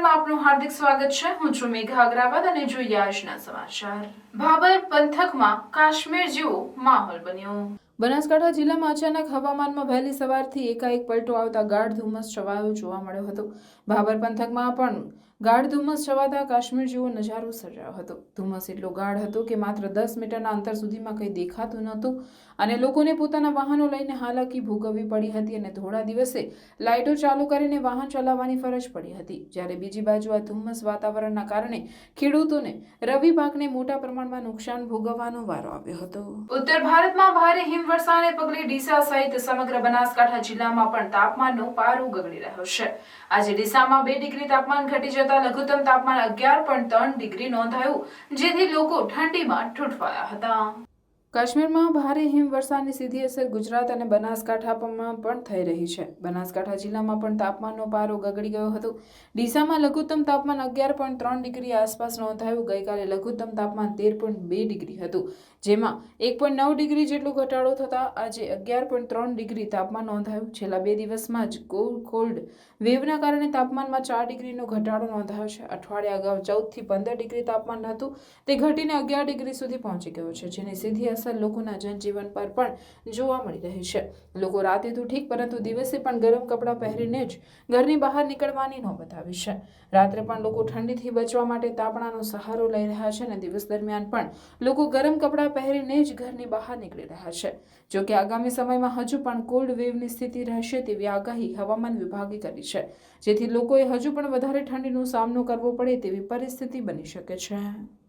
ન્યૂઝમાં આપનું હાર્દિક સ્વાગત છે। હું છું મેઘા અગ્રવાલ અને જોઈએ આજના સમાચાર। ભાબર પંથકમાં કાશ્મીર જેવો માહોલ બન્યો। બનાસકાંઠા જિલ્લામાં અચાનક હવામાનમાં વહેલી સવારથી એકાએક પલટો આવતા ગાઢ ધુમ્મસ છવાયો જોવા મળ્યો હતો। ભાબર પંથકમાં પણ ગાઢ ધુમ્મસ છવાતા કાશ્મીર જેવો નજારો સર્જાયો હતો। ધુમ્મસ એટલો ગાઢ હતો કે માત્ર 10 મીટરના અંતર સુધીમાં કંઈ દેખાતું નહોતું અને લોકોને પોતાના વાહનો લઈને હાલાકી ભોગવવી પડી હતી અને થોડા દિવસે લાઇટો ચાલુ કરીને વાહન ચલાવવાની ફરજ પડી હતી। જ્યારે બીજી બાજુ આ ધુમ્મસ વાતાવરણના કારણે ખેડૂતોને રવિ પાકને મોટા પ્રમાણમાં નુકસાન ભોગવવાનો વારો આવ્યો હતો। ઉત્તર ભારતમાં ભારે હિમવર્ષાને પગલે ડીસા સહિત સમગ્ર બનાસકાંઠા જિલ્લામાં પણ તાપમાનનો પારો ગગડી રહ્યો છે। આજે ડીસામાં 2 ડિગ્રી તાપમાન ઘટી જતા લઘુત્તમ તાપમાન 11.3 ડિગ્રી નોંધાયું, જેથી લોકો ઠંડીમાં ઠૂંઠવાયા હતા। કાશ્મીરમાં ભારે હિમવર્ષાની સીધી અસર ગુજરાત અને બનાસકાંઠામાં પણ થઈ રહી છે। બનાસકાંઠા જિલ્લામાં પણ તાપમાનનો પારો ગગડી ગયો હતો। ડીસામાં લઘુત્તમ તાપમાન 11.3 ડિગ્રી આસપાસ નોંધાયું। ગઈકાલે લઘુત્તમ તાપમાન 13.2 ડિગ્રી હતું, જેમાં 1.9 ડિગ્રી જેટલો ઘટાડો થતા આજે 11.3 ડિગ્રી તાપમાન નોંધાયું। છેલ્લા 2 દિવસમાં જ કોલ્ડ વેવના કારણે તાપમાનમાં 4 ડિગ્રીનો ઘટાડો નોંધાયો છે। અઠવાડિયા અગાઉ 14 થી 15 ડિગ્રી તાપમાન હતું, તે ઘટીને 11 ડિગ્રી સુધી પહોંચી ગયો છે, જેની સીધી અસર લોકોના જનજીવન પર પણ જોવા મળી રહી છે। લોકો રાતે તો ઠીક, પરંતુ દિવસે પણ ગરમ કપડાં પહેરીને જ ઘરની બહાર નીકળવાની નોબત આવી છે। રાત્રે પણ લોકો ઠંડીથી બચવા માટે તાપણાનો સહારો લઈ રહ્યા છે અને દિવસ દરમિયાન પણ લોકો ગરમ કપડાં પહેરીને જ ઘરની બહાર નીકળી રહ્યા છે। જો કે આગામી સમયમાં હજુ પણ કોલ્ડ વેવની સ્થિતિ રહેશે તેવી આગાહી હવામાન વિભાગે કરી છે, જેથી લોકોએ હજુ પણ વધારે ઠંડીનો સામનો કરવો પડે તેવી પરિસ્થિતિ બની શકે છે।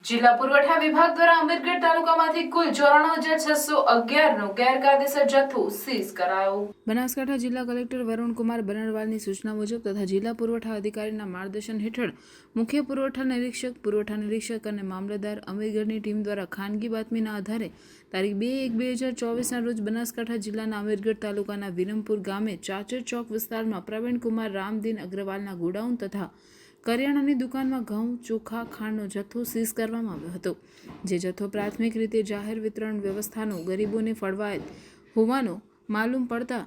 જિલ્લા પુરવઠા વિભાગ દ્વારા અમીરગઢ તાલુકામાંથી કુલ 94,611 નો ગેરકાયદેસર જથ્થો સીઝ કરાયો। બનાસકાંઠા જિલ્લા કલેક્ટર વરુણકુમાર બનરવાલની સૂચના મુજબ તથા જિલ્લા પુરવઠા અધિકારીના માર્ગદર્શન હેઠળ મુખ્ય પુરવઠા નિરીક્ષક અને મામલતદાર અમીરગઢની ટીમ દ્વારા ખાનગી બાતમીના આધારે તારીખ 2/1/2024ના રોજ બનાસકાંઠા જિલ્લાના અમીરગઢ તાલુકાના વિરમપુર ગામે ચાચર ચોક વિસ્તારમાં પ્રવીણકુમાર રામદીન અગ્રવાલના ગોડાઉન તથા કરિયાણાની દુકાનમાં ઘઉં, ચોખા, ખાંડનો જથ્થો સીઝ કરવામાં આવ્યો હતો। જે જથ્થો પ્રાથમિક રીતે જાહેર વિતરણ વ્યવસ્થાનો ગરીબોને ફળવાયેલ હોવાનો માલુમ પડતા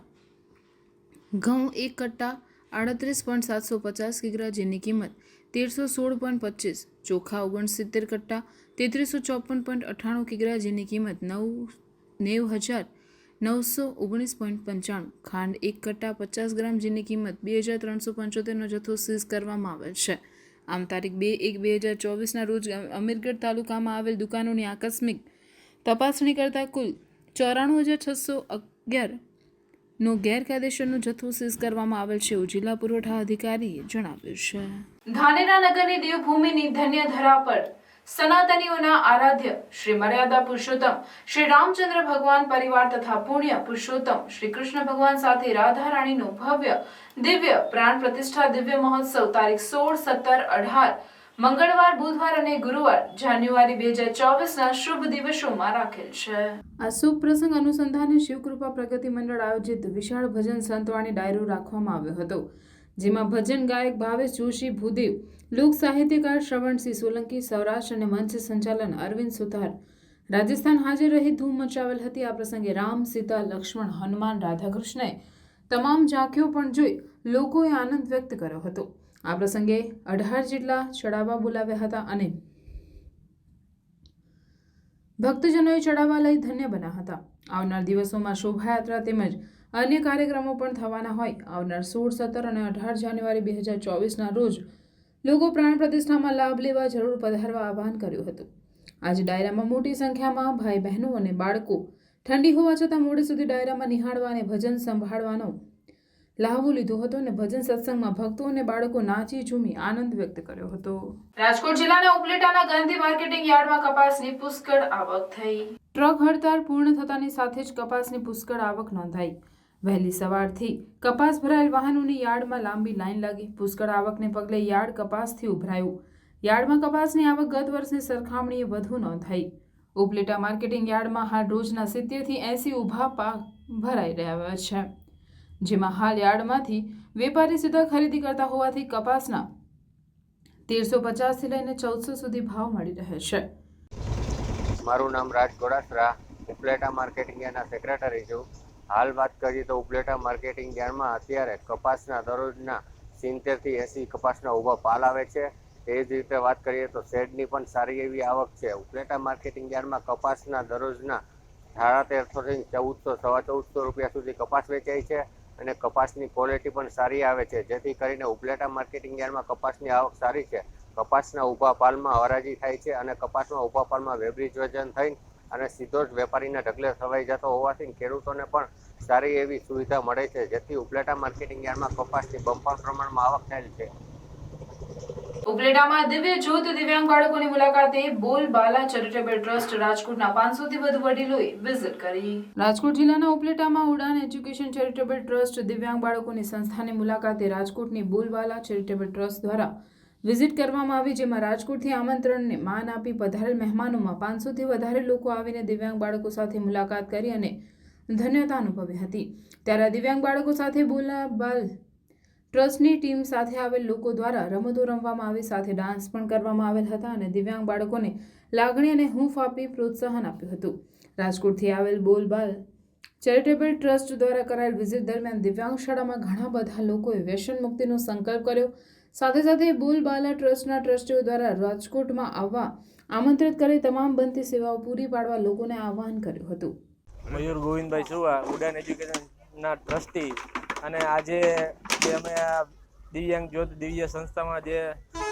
ઘઉં 1 કટ્ટા 38.750 કિગ્રા, જેની કિંમત 1316.25, ચોખા 69 કટ્ટા 3354.98 કિગ્રા, જેની કિંમત 90,919.95, ખાંડ 1 કટ્ટા 50 ગ્રામ, જેની કિંમત 2375નો જથ્થો સીઝ કરવામાં આવેલ છે। આમ તારીખ 2/1/2024ના રોજ અમીરગઢ તાલુકામાં આવેલ દુકાનોની આકસ્મિક તપાસણી કરતા કુલ 94,611 નો ગેરકાયદેસરનો જથ્થો સીઝ કરવામાં આવેલ છે, એવું જિલ્લા પુરવઠા અધિકારીએ જણાવ્યું છે। ધાનેરા નગરની દેવભૂમિની ધન્ય ધરા પર સનાતનીઓના આરાધ્ય શ્રી મર્યાદા પુરુષોત્તમ શ્રી રામચંદ્ર ભગવાન પરિવાર તથા પુણ્ય પુરુષોત્તમ શ્રી કૃષ્ણ ભગવાન સાથે રાધા રાણીનો ભવ્ય દિવ્ય પ્રાણ પ્રતિષ્ઠા દિવ્ય મહોત્સવ તારીખ 16, 17, 18 મંગળવાર, બુધવાર અને ગુરુવાર જાન્યુઆરી 2024ના શુભ દિવસોમાં રાખેલ છે। આ શુભ પ્રસંગ અનુસંધાને શિવકૃપા પ્રગતિ મંડળ આયોજિત વિશાળ ભજન સંતવાણી ડાયરો રાખવામાં આવ્યો હતો, જેમાં ભજન ગાયક ભાવેશ જોશી ભૂદેવ, લોક સાહિત્યકાર શ્રવણસિંહ સોલંકી, સૌરાષ્ટ્ર અને મંચ સંચાલન અરવિંદ સુથાર, રાજસ્થાન હાજર રહી ધૂમ મચાવેલ હતી। આ પ્રસંગે રામ, સીતા, લક્ષ્મણ, હનુમાન, રાધાકૃષ્ણએ તમામ ઝાંખીઓ પણ જોઈ લોકોએ આનંદ વ્યક્ત કર્યો હતો। આ પ્રસંગે 18 જેટલા ચડાવા બોલાવ્યા હતા અને ભક્તજનોએ ચડાવા લઈ ધન્ય બન્યા હતા। આવનાર દિવસોમાં શોભાયાત્રા તેમજ અન્ય કાર્યક્રમો પણ થવાના હોય આવનાર 16, 17 અને 18 જાન્યુઆરી 2024ના રોજ લોકો પ્રાણ પ્રતિષ્ઠામાં લાભ લેવા જરૂર પધારવા આહ્વાન કર્યું હતું। આજે ડાયરામાં મોટી સંખ્યામાં ભાઈ બહેનો અને બાળકો ઠંડી હોવા છતાં મોડે સુધી ડાયરામાં નિહાળવા અને ભજન સંભાળવાનો લાહવો લીધો હતો અને ભજન સત્સંગમાં ભક્તો અને બાળકો નાચી ઝૂમી આનંદ વ્યક્ત કર્યો હતો। રાજકોટ જિલ્લાના ઉપલેટાના ગાંધી માર્કેટિંગ યાર્ડમાં કપાસની પુષ્કળ આવક થઈ। ટ્રક હડતાળ પૂર્ણ થતાની સાથે જ કપાસની પુષ્કળ આવક નોંધાઈ। વહેલી સવારથી કપાસ ભરાયેલ વાહનોની યાર્ડમાં લાંબી લાઈન લાગી। પુષ્કળ આવકને પગલે યાર્ડ કપાસથી ઉભરાયું। યાર્ડમાં કપાસની આવક ગત વર્ષની સરખામણીએ વધુ નોંધાઈ। ઉપલેટા માર્કેટિંગ યાર્ડમાં હાલ રોજના 70 થી 80 ઊભા પાક ભરાઈ રહ્યા છે, જેમાં હાલ યાર્ડમાંથી વેપારી સીધા ખરીદી કરતા હોવાથી કપાસના 1350 થી લઈને 1400 સુધી ભાવ મળી રહે છે। મારું નામ રાજ ગોડાસરા, ઉપલેટા માર્કેટિંગ યાર્ડના સેક્રેટરી છું। હાલ વાત કરીએ તો ઉપલેટા માર્કેટિંગ યાર્ડમાં અત્યારે કપાસના દરરોજના 70 થી 80 કપાસના ઊભા પાલ આવે છે. એ જ રીતે વાત કરીએ તો શેડની પણ સારી એવી આવક છે. ઉપલેટા માર્કેટિંગ યાર્ડમાં કપાસના દરરોજના 1350 થી 1400 રૂપિયા સુધી કપાસ વેચાય છે અને કપાસની ક્વોલિટી પણ સારી આવે છે, જેથી કરીને ઉપલેટા માર્કેટિંગ યાર્ડમાં કપાસની આવક સારી છે. કપાસના ઊભા પાલમાં હરાજી થાય છે અને કપાસના ઊભા પાલમાં વેબ્રિજ વજન થઈ અને સીધો જ વેપારીના ઢગલે સવાઈ જતો હોવાથી ખેડૂતોને પણ સારી એવી સુવિધા મળે છે, જેથી ઉપલેટા માર્કેટિંગ યાર્ડમાં કપાસની બમ્પર પ્રમાણમાં આવક થયેલ છે. ઉપલેટામાં દિવ્ય જ્યોત દિવ્યાંગ બાળકોની મુલાકાતે બોલબાલા ચેરિટેબલ ટ્રસ્ટ રાજકોટના 500 થી વધુ વડીલોએ વિઝિટ કરી. રાજકોટ જિલ્લાના ઉપલેટામાં ઉડાન એજ્યુકેશન ચેરિટેબલ ટ્રસ્ટ દિવ્યાંગ બાળકોની સંસ્થાની મુલાકાતે રાજકોટની બોલબાલા ચેરિટેબલ ટ્રસ્ટ દ્વારા વિઝિટ કરવામાં આવી, જેમાં રાજકોટથી આમંત્રણને માન આપી પધારેલ મહેમાનોમાં 500 થી વધારે લોકો આવીને દિવ્યાંગ બાળકો સાથે મુલાકાત કરી અને ધન્યતા અનુભવી હતી. ત્યારે દિવ્યાંગ બાળકો સાથે બોલબાલ ટ્રસ્ટની ટીમ સાથે આવેલ લોકો દ્વારા રમતો રમવામાં આવી, સાથે ડાન્સ પણ કરવામાં આવેલ હતા અને દિવ્યાંગ બાળકોને લાગણી અને હૂંફ આપી પ્રોત્સાહન આપ્યું હતું. રાજકોટથી આવેલ બોલબાલ ચેરિટેબલ ટ્રસ્ટ દ્વારા કરાયેલ વિઝિટ દરમિયાન દિવ્યાંગ શાળામાં ઘણા બધા લોકોએ વ્યસન મુક્તિનો સંકલ્પ કર્યો. સાથે સાથે બોલબાલા ટ્રસ્ટના ટ્રસ્ટીઓ દ્વારા રાજકોટમાં આવવા આમંત્રિત કરી તમામ બનતી સેવાઓ પૂરી પાડવા લોકોને આહ્વાન કર્યું હતું. મયુર ગોવિંદભાઈ સુવા, ઉડાન એજ્યુકેશનના ટ્રસ્ટી, અને આજે જે અમે આ દિવ્યાંગ જ્યોત દિવ્ય સંસ્થામાં જે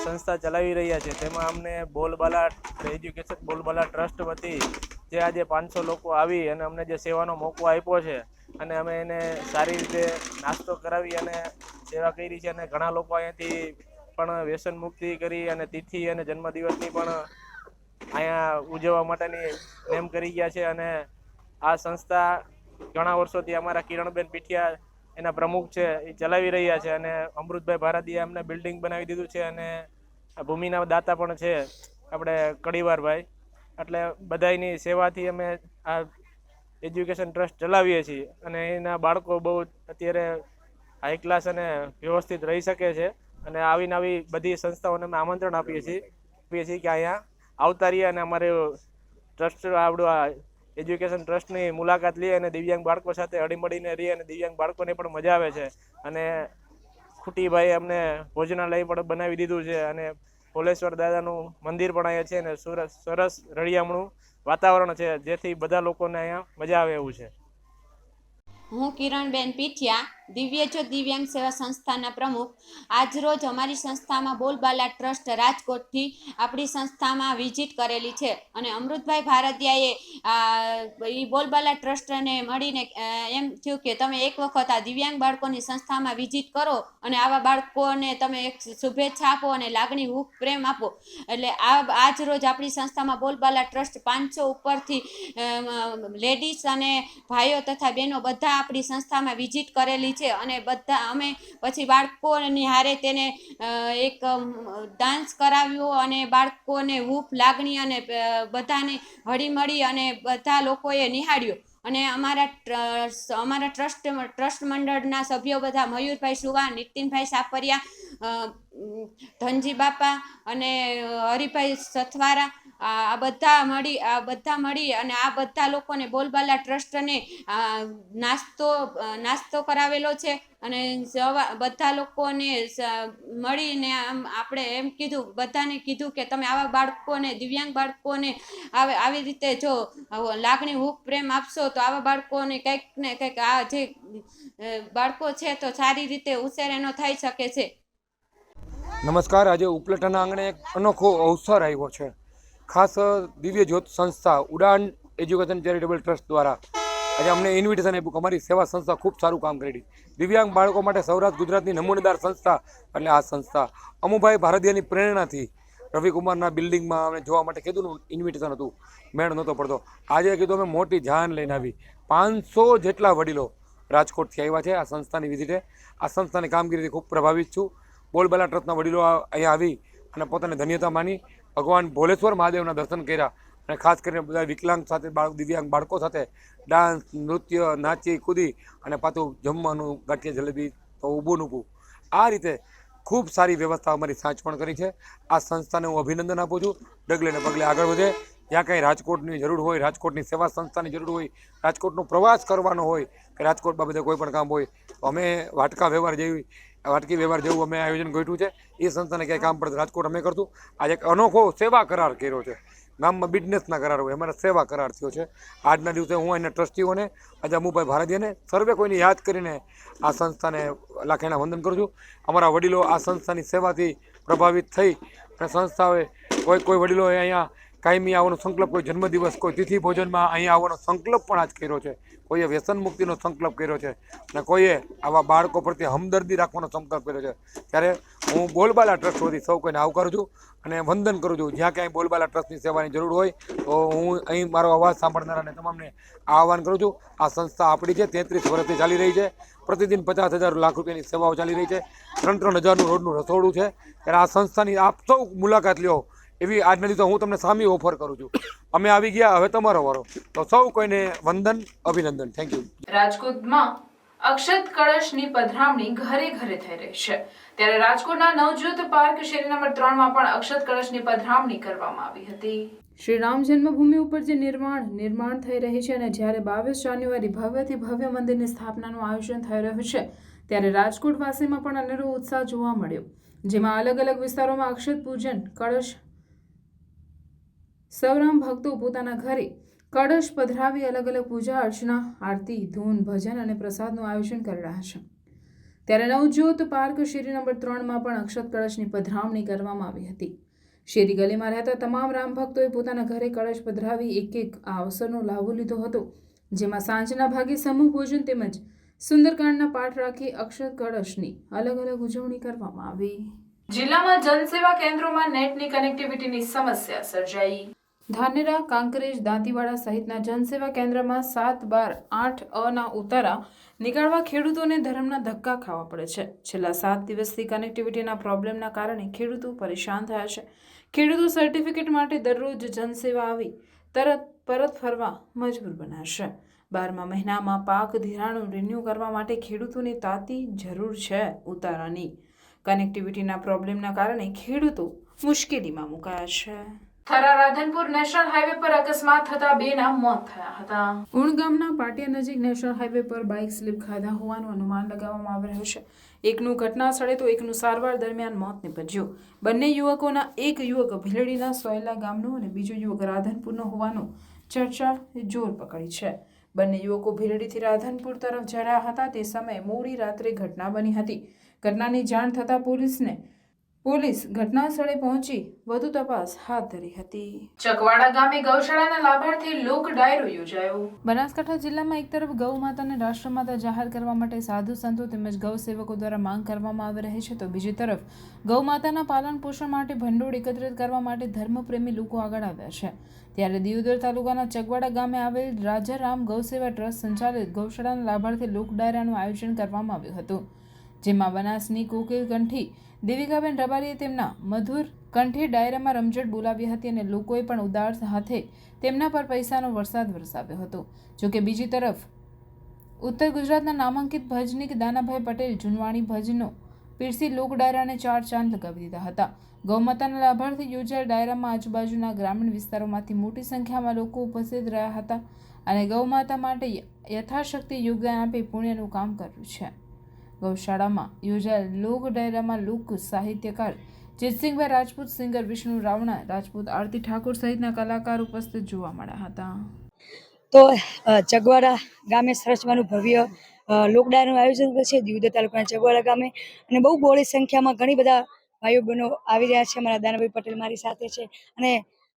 સંસ્થા ચલાવી રહ્યા છે તેમાં અમને બોલબાલા એજ્યુકેશન બોલબાલા ટ્રસ્ટ વતી જે આજે 500 લોકો આવી અને અમને જે સેવાનો મોકો આપ્યો છે અને અમે એને સારી રીતે નાસ્તો કરાવી અને સેવા કરી છે અને ઘણા લોકો અહીંયાથી પણ વ્યસન મુક્તિ કરી અને તિથિ અને જન્મદિવસની પણ અહીંયા ઉજવવા માટેની નેમ કરી ગયા છે. અને આ સંસ્થા ઘણા વર્ષોથી અમારા કિરણબેન પીઠિયા એના પ્રમુખ છે એ ચલાવી રહ્યા છે અને અમૃતભાઈ ભારતીએ અમને બિલ્ડિંગ બનાવી દીધું છે અને ભૂમિના દાતા પણ છે આપણે કડીવારભાઈ. એટલે બધાની સેવાથી અમે આ એજ્યુકેશન ટ્રસ્ટ ચલાવીએ છીએ અને એના બાળકો બહુ અત્યારે હાઈ ક્લાસ અને વ્યવસ્થિત રહી શકે છે અને આવી બધી સંસ્થાઓને અમે આમંત્રણ આપીએ છીએ કે અહીંયા આવતા રહીએ અને અમારે ટ્રસ્ટ આપણું એજ્યુકેશન ટ્રસ્ટની મુલાકાત લઈએ અને દિવ્યાંગ બાળકો સાથે હળીમળીને રહીએ અને દિવ્યાંગ બાળકોને પણ મજા આવે છે. અને ખુટીભાઈ અમને ભોજનાલય પણ બનાવી દીધું છે અને ભોલેશ્વર દાદાનું મંદિર પણ અહીંયા છે અને સરસ રળિયામણું વાતાવરણ છે, જેથી બધા લોકોને અહીંયા મજા આવે એવું છે. હું કિરણબેન પીઠિયા, દિવ્ય જ્યોત દિવ્યાંગ સેવા સંસ્થાના પ્રમુખ. આજરોજ અમારી સંસ્થામાં બોલબાલા ટ્રસ્ટ રાજકોટથી આપણી સંસ્થામાં વિઝિટ કરેલી છે અને અમૃતભાઈ ભારતીયાએ એ બોલબાલા ટ્રસ્ટને મળીને એમ થયું કે તમે એક વખત આ દિવ્યાંગ બાળકોની સંસ્થામાં વિઝિટ કરો અને આવા બાળકોને તમે એક શુભેચ્છા આપો અને લાગણી હૂંફ પ્રેમ આપો. એટલે આજ રોજ આપણી સંસ્થામાં બોલબાલા ટ્રસ્ટ 500 ઉપરથી લેડીઝ અને ભાઈઓ તથા બહેનો બધા આપણી સંસ્થામાં વિઝિટ કરેલી છે અને બધા અમે પછી બાળકોની હારે તેને એક ડાન્સ કરાવ્યો અને બાળકોને હૂંફ લાગણી અને બધાને હળીમળી અને બધા લોકોએ નિહાળ્યો. અને અમારા ટ્રસ્ટ મંડળના સભ્યો બધા મયુરભાઈ સુવા, નીતિનભાઈ સાપરિયા, ધનજી બાપા અને હરિભાઈ સથવારા આ બધા મળી અને આ બધા લોકોને બોલબાલા ટ્રસ્ટને નાસ્તો કરાવેલો છે અને બધા લોકોને મળીને આપણે એમ કીધું, બધાને કીધું કે તમે આવા બાળકોને, દિવ્યાંગ બાળકોને આવી રીતે જો લાગણી હૂંફ પ્રેમ આપશો તો આવા બાળકોને કંઈક ને કંઈક આ જે બાળકો છે તો સારી રીતે ઉછેર એનો થઈ શકે છે. નમસ્કાર. આજે ઉપલેટાના આંગણે એક અનોખો અવસર આવ્યો છે. ખાસ દિવ્ય જ્યોત સંસ્થા ઉડાન એજ્યુકેશન ચેરિટેબલ ટ્રસ્ટ દ્વારા આજે અમને ઇન્વિટેશન આપ્યું કે અમારી સેવા સંસ્થા ખૂબ સારું કામ કરી. દિવ્યાંગ બાળકો માટે સૌરાષ્ટ્ર ગુજરાતની નમૂનેદાર સંસ્થા એટલે આ સંસ્થા અમુભાઈ ભારતીયની પ્રેરણાથી રવિકુમારના બિલ્ડિંગમાં અમે જોવા માટે કીધું ઇન્વિટેશન હતું, મેળ નહોતો પડતો. આજે કીધું અમે મોટી જાન લઈને આવી. 500 જેટલા વડીલો રાજકોટથી આવ્યા છે આ સંસ્થાની વિઝિટે. આ સંસ્થાની કામગીરીથી ખૂબ પ્રભાવિત છું. બોલબાલા ટ્રસ્ટના વડીલો અહીંયા આવી અને પોતાની ધન્યતા માની ભગવાન ભોલેશ્વર મહાદેવના દર્શન કર્યા અને ખાસ કરીને બધા વિકલાંગ સાથે દિવ્યાંગ બાળકો સાથે ડાન્સ, નૃત્ય, નાચી કૂદી અને પાછું જમવાનું ગાંઠિયા જલેબી તો ઊભું નૂકું આ રીતે ખૂબ સારી વ્યવસ્થા અમારી સાચવણ કરી છે. આ સંસ્થાને હું અભિનંદન આપું છું. ડગલે ને પગલે આગળ વધે જ્યાં કાંઈ રાજકોટની જરૂર હોય, રાજકોટની સેવા સંસ્થાની જરૂર હોય, રાજકોટનો પ્રવાસ કરવાનો હોય કે રાજકોટ બાબતે કોઈ પણ કામ હોય તો અમે વાટકા વ્યવહાર જેવું અમે આયોજન કર્યું છે. એ સંસ્થાને ક્યાંય કામ પડે રાજકોટ અમે કરતું. આજે એક અનોખો સેવા કરાર કર્યો છે. ગામમાં બિઝનેસના કરાર હોય, અમારા સેવા કરાર થયો છે. આજના દિવસે હું એના ટ્રસ્ટીઓને આજે અમુભાઈ ભારતીયને સર્વે કોઈને યાદ કરીને આ સંસ્થાને લાખેણા વંદન કરું છું. અમારા વડીલો આ સંસ્થાની સેવાથી પ્રભાવિત થઈ અને સંસ્થાઓએ કોઈ વડીલોએ અહીંયા કાયમી આવવાનો સંકલ્પ, કોઈ જન્મદિવસ, કોઈ તિથિ ભોજનમાં અહીંયા આવવાનો સંકલ્પ પણ આજ કર્યો છે. કોઈએ વ્યસન મુક્તિનો સંકલ્પ કર્યો છે અને કોઈએ આવા બાળકો પ્રત્યે હમદર્દી રાખવાનો સંકલ્પ કર્યો છે. ત્યારે હું બોલબાલા ટ્રસ્ટ વતી સૌ કોઈને આવકારું છું અને વંદન કરું છું. જ્યાં ક્યાંય બોલબાલા ટ્રસ્ટની સેવાની જરૂર હોય તો હું અહીં મારો અવાજ સાંભળનારાને તમામને આહવાન કરું છું. આ સંસ્થા આપણી છે, 33 વર્ષથી ચાલી રહી છે. પ્રતિદિન 50,000 લાખ રૂપિયાની સેવાઓ ચાલી રહી છે. 3-3 હજારનું રોજનું રસોડું છે. ત્યારે આ સંસ્થાની આપ સૌ મુલાકાત લ્યો એવી આજના દિવસે હું તમને સામી ઓફર કરું છું. અમે આવી ગયા, હવે તમારો વારો. તો સૌ કોઈને વંદન, અભિનંદન. Thank you. રાજકોટમાં અક્ષત કળશની પધરામણી ઘરે ઘરે થઈ રહી છે. ત્યારે રાજકોટના નવજોત પાર્ક શેરી નંબર 3 માં પણ અક્ષત કળશની પધરામણી કરવામાં આવી હતી. શ્રી રામ જન્મભૂમિ ઉપર જે નિર્માણ થઈ રહી છે અને જ્યારે 22 જાન્યુઆરી ભવ્યથી ભવ્ય મંદિરની સ્થાપનાનું આયોજન થઈ રહ્યું છે ત્યારે રાજકોટવાસીમાં પણ અનેરો ઉત્સાહ જોવા મળ્યો. જેમાં અલગ અલગ વિસ્તારોમાં અક્ષત પૂજન કળશ સૌરામ ભક્તો પોતાના ઘરે કળશ પધરાવી અલગ અલગ પૂજા અર્ચના, આરતી, ધૂન, ભજન અને પ્રસાદનું આયોજન કરી રહ્યા છે. ત્યારે નવજોત પાર્ક શેરી નંબર 3 માં પણ અક્ષત કળશની પધરામણી કરવામાં આવી હતી. શેરી ગલીમાં રહેતા તમામ રામ ભક્તોએ પોતાના ઘરે કળશ પધરાવી એક આ અવસરનો લાભો લીધો હતો. જેમાં સાંજના ભાગે સમૂહ ભોજન તેમજ સુંદરકાંડના પાઠ રાખી અક્ષત કળશની અલગ અલગ ઉજવણી કરવામાં આવી. જિલ્લામાં જનસેવા કેન્દ્રોમાં નેટની કનેક્ટિવિટીની સમસ્યા સર્જાઈ. ધાનેરા, કાંકરેજ, દાંતીવાડા સહિતના જનસેવા કેન્દ્રમાં 7, 12, 8 ના ઉતારા નીકાળવા ખેડૂતોને ધર્મના ધક્કા ખાવા પડે છે. છેલ્લા 7 દિવસથી કનેક્ટિવિટીના પ્રોબ્લેમના કારણે ખેડૂતો પરેશાન થયા છે. ખેડૂતો સર્ટિફિકેટ માટે દરરોજ જનસેવા આવી તરત પરત ફરવા મજબૂર બન્યા છે. 12મા મહિનામાં પાક ધિરાણો રિન્યૂ કરવા માટે ખેડૂતોને તાતી જરૂર છે. ઉતારાની કનેક્ટિવિટીના પ્રોબ્લેમના કારણે ખેડૂતો મુશ્કેલીમાં મુકાયા છે. થરા રાધનપુર નેશનલ હાઈવે પર અકસ્માત થતા 2ના મોત થયા હતા. ઉણ ગામના પાટિયા નજીક નેશનલ હાઈવે પર બાઇક સ્લીપ ખાધા હોવાનું અનુમાન લગાવવામાં આવી રહ્યું છે. એકનું ઘટના સ્થળે તો એકનું સારવાર દરમિયાન મોત નીપજ્યું. બંને યુવકોના એક યુવક ભીલડીના સોયલા ગામનો અને બીજો યુવક રાધનપુરનો હોવાનો ચર્ચા જોર પકડી છે. બંને યુવકો ભીલડીથી રાધનપુર તરફ જઈ રહ્યા હતા. તે સમયે મોડી રાત્રે ઘટના બની હતી. ઘટનાની જાણ થતાં પોલીસ ઘટના સ્થળે પહોંચી વધુ તપાસ હાથ ધરી હતી. ચકવાડા ગામે ગૌશાળાના લાભાર્થી લોક ડાયરો યોજાયો. બનાસકાંઠા જિલ્લામાં એક તરફ ગૌ માતાને રાષ્ટ્રમાતા જાહેર કરવા માટે સાધુ સંતો તેમજ ગૌ સેવકો દ્વારા માંગ કરવામાં આવી રહી છે, તો બીજી તરફ ગૌ માતાના પાલન પોષણ માટે ભંડોળ એકત્રિત કરવા માટે ધર્મપ્રેમી લોકો આગળ આવ્યા છે. ત્યારે દિયોદર તાલુકાના ચકવાડા ગામે આવેલ રાજારામ ગૌસેવા ટ્રસ્ટ સંચાલિત ગૌશાળાના લાભાર્થી લોક ડાયરાનું આયોજન કરવામાં આવ્યું હતું. જેમાં બનાસની કોકિલ કંઠી દેવિકાબેન રબારીએ તેમના મધુર કંઠી ડાયરામાં રમઝટ બોલાવી હતી અને લોકોએ પણ ઉદાર હાથે તેમના પર પૈસાનો વરસાદ વરસાવ્યો હતો. જોકે બીજી તરફ ઉત્તર ગુજરાતના નામાંકિત ભજનીક દાનાભાઈ પટેલ જુનવાણી ભજનો પીરસી લોક ડાયરાને 4 ચાંદ લગાવી દીધા હતા. ગૌમાતાના લાભાર્થી યોજાયેલ ડાયરામાં આજુબાજુના ગ્રામીણ વિસ્તારોમાંથી મોટી સંખ્યામાં લોકો ઉપસ્થિત રહ્યા હતા અને ગૌમાતા માટે યથાશક્તિ યોગદાન આપી પુણ્યનું કામ કર્યું છે. ગૌશાળામાં યોજાયેલ લોક ડાયરામાં લોક સાહિત્યકાર જીતસિંહભાઈ રાજપૂત, સિંગર વિષ્ણુ રાવણા રાજપૂત, આરતી ઠાકોર સહિતના કલાકાર ઉપસ્થિત જોવા મળ્યા હતા. તો ચગવાડા ગામે સરસ મજાનું ભવ્ય લોક ડાયરાનું આયોજન છે દિયોદર તાલુકાના ચગવાડા ગામે અને બહુ બહોળી સંખ્યામાં ઘણી બધા ભાઈઓ બહેનો આવી રહ્યા છે. મારા દાનાભાઈ પટેલ મારી સાથે છે અને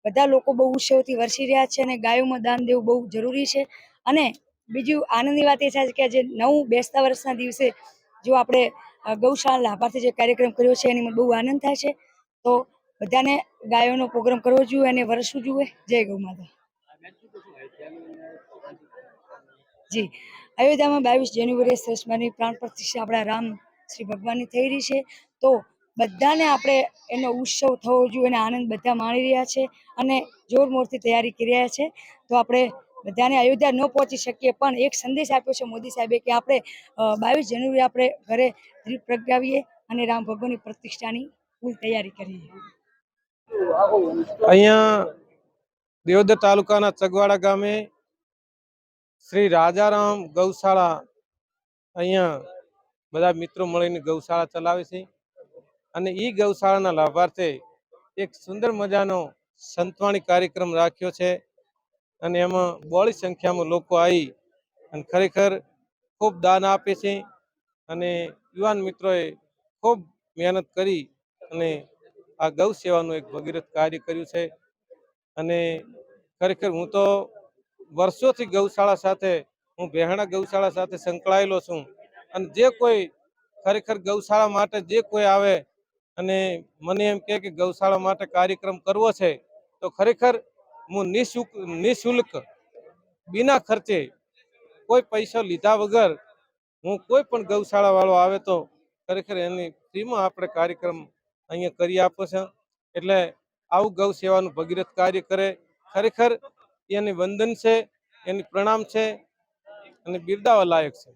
બધા લોકો બહુ ઉત્સવથી વરસી રહ્યા છે અને ગાયોમાં દાન દેવું બહુ જરૂરી છે. અને બીજું આનંદની વાત એ છે કે આજે નવું બેસતા વર્ષના દિવસે જો આપણે ગૌશાળા લાભાર્થી જે કાર્યક્રમ કર્યો છે એની મને બહુ આનંદ થાય છે. તો બધાને ગાયોનો પ્રોગ્રામ કરવો જોઈએ અને વરસવું જોઈએ. જય ગૌ માતા. જી, અયોધ્યામાં 22 જાન્યુઆરીએ સરસમાની પ્રાણ પ્રતિષ્ઠા આપણા રામ શ્રી ભગવાનની થઈ રહી છે. તો બધાને આપણે એનો ઉત્સવ થવો જોઈએ અને આનંદ બધા માણી રહ્યા છે અને જોરમોરથી તૈયારી કરી રહ્યા છે. તો આપણે બધાને અયોધ્યા ન પહોંચી શકીએ પણ એક સંદેશ આપ્યો છે મોદી સાહેબે કે આપણે 22 જાન્યુઆરી આપણે ઘરે દીપ પ્રગટાવીએ અને રામ ભગવાનની પ્રતિષ્ઠાની ફૂલ તૈયારી કરીએ. અહીંયા દિયોદર તાલુકાના ચગવાડા ગામે શ્રી રાજારામ ગૌશાળા અહીંયા બધા મિત્રો મળીને ગૌશાળા ચલાવે છે અને એ ગૌશાળાના લાભાર્થે એક સુંદર મજાનો સંતવાણી કાર્યક્રમ રાખ્યો છે અને એમાં બહોળી સંખ્યામાં લોકો આવી અને ખરેખર ખૂબ દાન આપે છે અને યુવાન મિત્રોએ ખૂબ મહેનત કરી અને આ ગૌ સેવાનું એક ભગીરથ કાર્ય કર્યું છે અને ખરેખર હું તો વર્ષોથી ગૌશાળા સાથે હું બેહણા ગૌશાળા સાથે સંકળાયેલો છું અને જે કોઈ ખરેખર ગૌશાળા માટે જે કોઈ આવે અને મને એમ કહે કે ગૌશાળા માટે કાર્યક્રમ કરવો છે તો ખરેખર હું નિઃશુલ્ક બિના ખર્ચે કોઈ પૈસા લીધા વગર હું કોઈ પણ ગૌશાળા વાળો આવે તો ખરેખર એની ફ્રીમાં આપણે કાર્યક્રમ અહીંયા કરી આપો છે એટલે આવું ગૌ સેવાનું ભગીરથ કાર્ય કરે ખરેખર એની વંદન છે એની પ્રણામ છે અને બિરદાવા લાયક છે.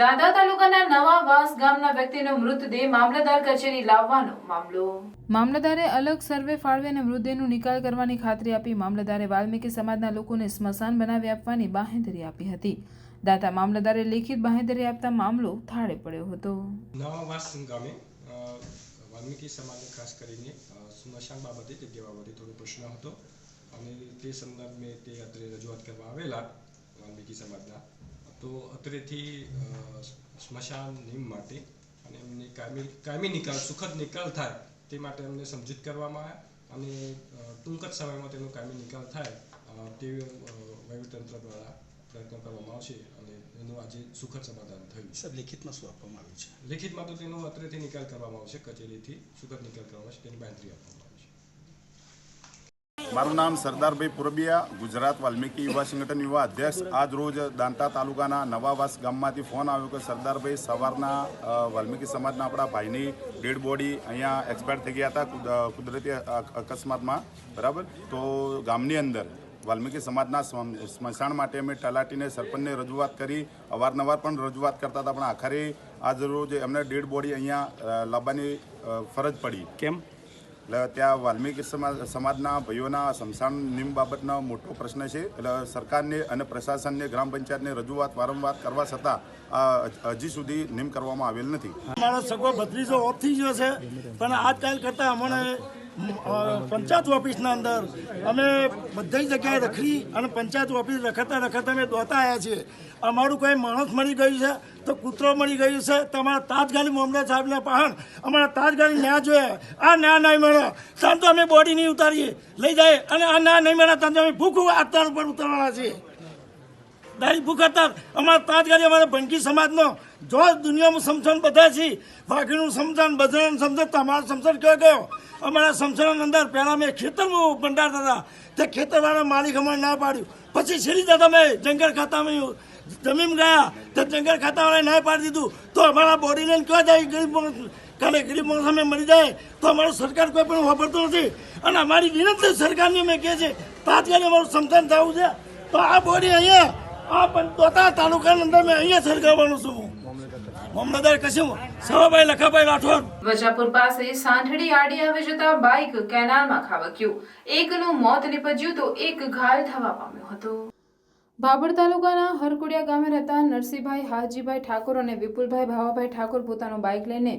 દાદા તાલુકાના નવા વાસ ગામના વ્યક્તિનો મૃતદેહ મામલતદાર કચેરી લાવવાનો મામલો. મામલતદારે અલગ સર્વે ફાળવી અને મૃતદેહનો નિકાલ કરવાની ખાતરી આપી. મામલતદારે વાલ્મીકી સમાજના લોકોને સ્મશાન બનાવી આપવાની બાંહેધરી આપી હતી. દાતા મામલતદારે લેખિત બાંહેધરી આપતા મામલો થાળે પડ્યો હતો. નવા વાસ ગામે વાલ્મીકી સમાજને ખાસ કરીને સ્મશાન બાબતે જગ્યા બાબતે થોડો પ્રશ્ન હતો અને તે સંદર્ભે તે અત્રે રજૂઆત કરવા આવેલા વાલ્મીકી સમાજના તો અત્રેથી સ્મશાન નિયમ માટે અને એમને કાયમી નિકાલ સુખદ નિકાલ થાય તે માટે એમને સમજૂત કરવામાં આવ્યા અને ટૂંક જ સમયમાં તેનો કાયમી નિકાલ થાય તે વહીવટીતંત્ર દ્વારા પ્રયત્ન કરવામાં આવશે અને એનું આજે સુખદ સમાધાન થયું. સર લેખિતમાં શું આપવામાં આવ્યું છે? લેખિતમાં તો તેનો અત્રેથી નિકાલ કરવામાં આવશે, કચેરીથી સુખદ નિકાલ કરવામાં આવશે, તેની બાંધરી આપવામાં આવશે. મારું નામ સરદારભાઈ પુરબિયા, ગુજરાત વાલ્મીકી યુવા સંગઠન યુવા અધ્યક્ષ. આજ રોજ દાંતા તાલુકાના નવાવાસ ગામમાંથી ફોન આવ્યો કે સરદારભાઈ સવારના વાલ્મીકી સમાજના આપણા ભાઈની ડેડ બોડી અહીંયા એક્સપાયર થઈ ગયા હતા કુદરતી અકસ્માતમાં, બરાબર. તો ગામની અંદર વાલ્મીકી સમાજના સ્મશાન માટે અમે તલાટીને સરપંચને રજૂઆત કરી, અવારનવાર પણ રજૂઆત કરતા હતા, પણ આખરે આજ રોજ એમને ડેડ બોડી અહીંયા લાવવાની ફરજ પડી. કેમ? એટલે ત્યાં વાલ્મીકી સમાજના ભાઈઓના સ્મશાન નિયમ બાબતનો મોટો પ્રશ્ન છે. એટલે સરકારને અને પ્રશાસનને ગ્રામ પંચાયતને રજૂઆત વારંવાર કરવા છતાં હજી સુધી નિયમ કરવામાં આવેલ નથી. મારો સગો ભત્રીજો ઓફ થઈ ગયો છે, પણ આજકાલ કરતાં અમને પંચાયત ઓફિસના અંદર અમે બધી જગ્યાએ રખડી અને પંચાયત ઓફિસ રખડતા અમે દોતા આવ્યા છીએ. અમારું કોઈ માણસ મળી ગયું છે તો કૂતરો મળી ગયું છે, તમારા તાજગાલી મામલા સાહેબના પાહણ અમારા તાજગાલી ન્યાય જોઈએ. આ ન્યાય નહીં મળે ત્યાં તો અમે બોડી નહીં ઉતારીએ, લઈ જાય, અને આ ન્યાય નહીં મળે ત્યાં તો અમે ભૂખ આત્મા ઉપર ઉતારવાના છીએ. દારી ભૂખ હતા અમારા તાજગાલી અમારા ભંકી સમાજનો જો દુનિયામાં સમસણ બધા છે. વાઘીનું સમસણ, બધાનું સમસણ, તમારું સમસણ કયો ગયો? અમારા સમસણની અંદર પહેલાં મેં ખેતરમાં ભંડારતા હતા, તે ખેતરવાળા માલિક અમારે ના પાડ્યું. પછી છેલ્લી જતા અમે જંગલ ખાતામાં જમીન ગયા, તો જંગલ ખાતાવાળાએ ના પાડી દીધું. તો અમારા બોડી લઈને ક્યાં જાય? ગરીબ માણસ, કાલે ગરીબ માણસ અમે મરી જાય તો અમારું સરકાર કોઈ પણ વાપરતું નથી. અને અમારી વિનંતી સરકારની અમે કહે છે તાત્કાલિક અમારું સમસણ થવું છે. તો આ બોડી અહીંયા આ દોતા તાલુકાની અંદર મેં અહીંયા સળગાવવાનું છું. મામલતદાર કશું સવાભાઈ લખાભાઈ રાઠોડ. વજાપુર પાસે સાંઠડી આડી આવી જતા બાઇક કેનાલમાં ખાબક્યું. એકનું મોત નીપજ્યું તો એક ઘાયલ થવા પામ્યો હતો. ભાભર તાલુકાના હરકુડિયા ગામે રહેતા નરસિંહભાઈ હાજીભાઈ ઠાકોર અને વિપુલભાઈ ભાવાભાઈ ઠાકોર પોતાનું બાઇક લઈને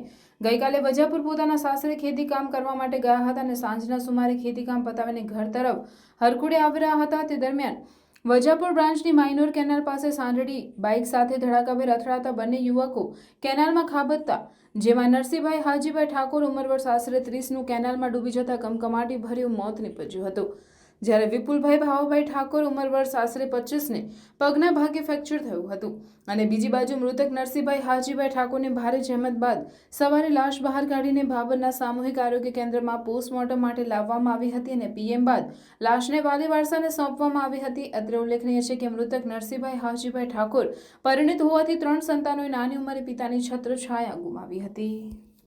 ગઈકાલે વજાપુર પોતાના સાસરે ખેતી કામ કરવા માટે ગયા હતા અને સાંજના સુમારે ખેતી કામ પતાવીને ઘર તરફ હરકુડિયા આવી રહ્યા હતા. તે દરમિયાન વજાપુર બ્રાન્ચની માઇનોર કેનાલ પાસે સાંઢડી બાઇક સાથે ધડાકાભેર અથડાતા બંને યુવકો કેનાલમાં ખાબકતા, જેમાં નરસિંહભાઈ હાજીભાઈ ઠાકોર ઉંમર વર્ષ આશરે 30નું કેનાલમાં ડૂબી જતા કમકમાટી ભર્યું મોત નીપજ્યું હતું. જ્યારે વિપુલભાઈ ભાવાભાઈ ઠાકોર ઉંમર વર્ષ આશરે 25ને પગના ભાગે ફ્રેક્ચર થયું હતું અને બીજી બાજુ મૃતક નરસિંહભાઈ હાજીભાઈ ઠાકોરને ભારે જહેમત બાદ સવારે લાશ બહાર કાઢીને ભાભરના સામૂહિક આરોગ્ય કેન્દ્રમાં પોસ્ટમોર્ટમ માટે લાવવામાં આવી હતી અને પીએમ બાદ લાશને વાલી વારસાને સોંપવામાં આવી હતી. અત્રે ઉલ્લેખનીય છે કે મૃતક નરસિંહભાઈ હાજીભાઈ ઠાકોર પરિણીત હોવાથી 3 સંતાનોએ નાની ઉંમરે પિતાની છત્ર છાયા ગુમાવી હતી.